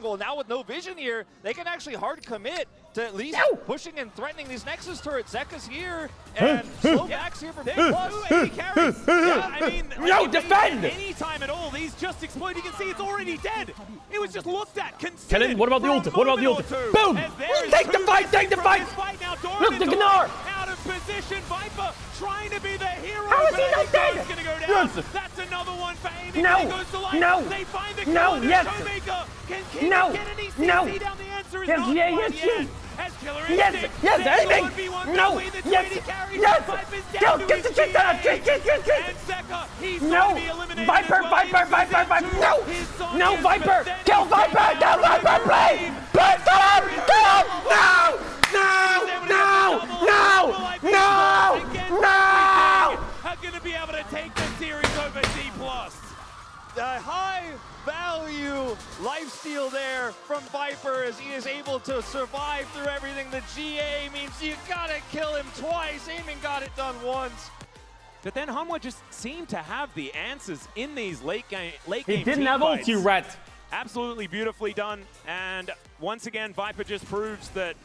Now with no vision here, they can actually hard commit to at least pushing and threatening these Nexus turrets. Zeka's here, and slow backs here from Big Plus. He carries. Yeah, I mean, no, defend! Any time at all, these just explode. You can see it's already dead. It was just looked at, considered. Kellen, what about the ult? What about the ult? Boom! Take the fight, take the fight! Look, the Gnar! Out of position, Viper trying to be the hero. How is he not dead? Gonna go down. Yes. That's another one for Amy. No, Goes to life. no, They find the no, kill. yes. Showmaker. Can King No, get any CC no. down? The answer is Yes, not yeah, quite yes, yet. yes. As Killer Yes, Instinct, yes, there's the aiming. 1v1 No, between the two yes, AD carries. yes. Viper's Go, down to get the his shit down. GA. Get. And Zeka, he's No, going to be eliminated Viper, as well. Viper, He's Viper, into Viper, no, his Sonias, no, Viper, but then kill he's Viper, taken kill out from Viper, the play, grave. but no, Are going to be able to take the series over D+. The high value lifesteal there from Viper as he is able to survive through everything. The GA means you gotta kill him twice. Aiming got it done once. But then Hanwha just seemed to have the answers in these late game He didn't team have fights. ult, you rat. Absolutely beautifully done. And once again, Viper just proves that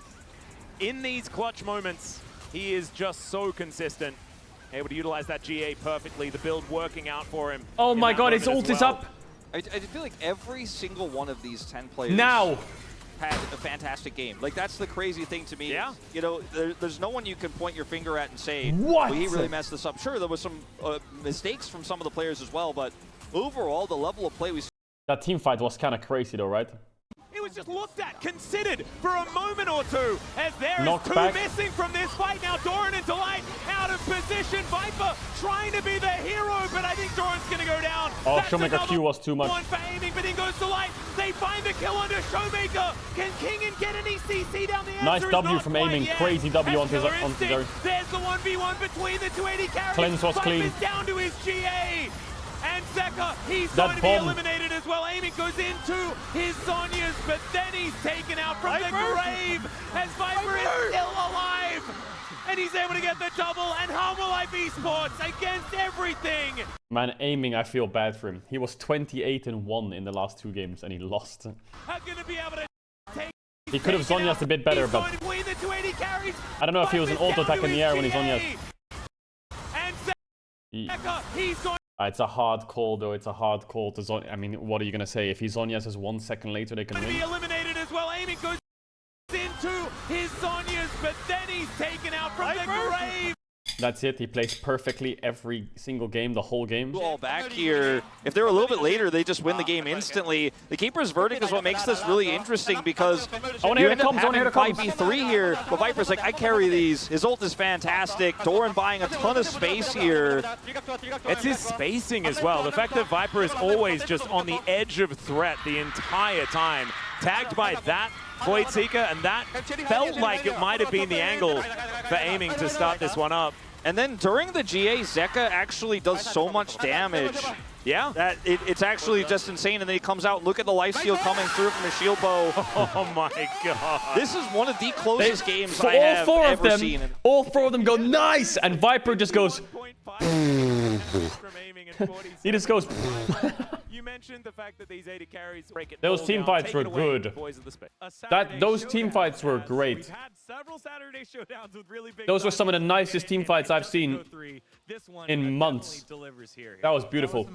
in these clutch moments, he is just so consistent. Able to utilize that GA perfectly, the build working out for him. Oh my god, his ult is up. I feel like every single one of these 10 players Now. had a fantastic game. Like, that's the crazy thing to me. Yeah. You know, there's no one you can point your finger at and say, what? well, he really messed this up. Sure, there was some mistakes from some of the players as well, but overall, the level of play we saw. That team fight was kind of crazy though, right? It was just looked at, considered for a moment or two, as there is Knocked two back. missing from this fight. Now Doran into light, out of position. Viper trying to be the hero, but I think Doran's going to go down. Oh, That's Showmaker another Q was too much. one for aiming, but he goes to light. They find the kill under Showmaker. Can Kingen get any CC down? The answer Nice is W not from quite aiming. yet. Crazy W As onto his- Killer onto the- Instinct, there's the 1v1 between the 280 carries. Cleanse was Viper's clean. down to his GA. And Zeka, he's That going to be bomb. eliminated as well. Aiming goes into his Zhonya's, but then he's taken out from the grave as Viper is still alive. And he's able to get the double, and Hanwha Life Esports against everything. Man, aiming, I feel bad for him. He was 28-1 in the last 2 games and he lost. Are going to be able to take. He could have Zonya's a bit better, but Between the 280 carries, I don't know if he was an auto attack in the air when he's Zonya's. And Zeka, he's going. It's a hard call though, it's a hard call to Zonya. I mean, what are you gonna say? If he Zonya's is 1 second later, they can to be win. eliminated as well. Aiming goes into his Zhonya's, but then he's taken out from the grave. That's it, he plays perfectly every single game, the whole game. All back here. If they're a little bit later, they just win the game instantly. The Keeper's verdict is what makes this really interesting because wanna you hear end the up comms, I wanna hear having the comms. 5v3 here, but Viper's like, I carry these. His ult is fantastic. Doran buying a ton of space here. It's his spacing as well. The fact that Viper is always just on the edge of threat the entire time. Tagged by that Void Seeker, and that felt like it might have been the angle for aiming to start this one up. And then during the GA, Zeka actually does so much damage. Yeah. That it's actually just insane, and then he comes out, look at the lifesteal coming through from his shield bow. Oh my god. This is one of the closest games I have ever seen. All 4 of them go nice, and Viper just goes. He just goes. You mentioned the fact that these 80 carries break it. Those team fights were good. Those team fights were great. We've had several Saturday showdowns with really big. Those were some of the nicest team fights I've seen in months. That was beautiful.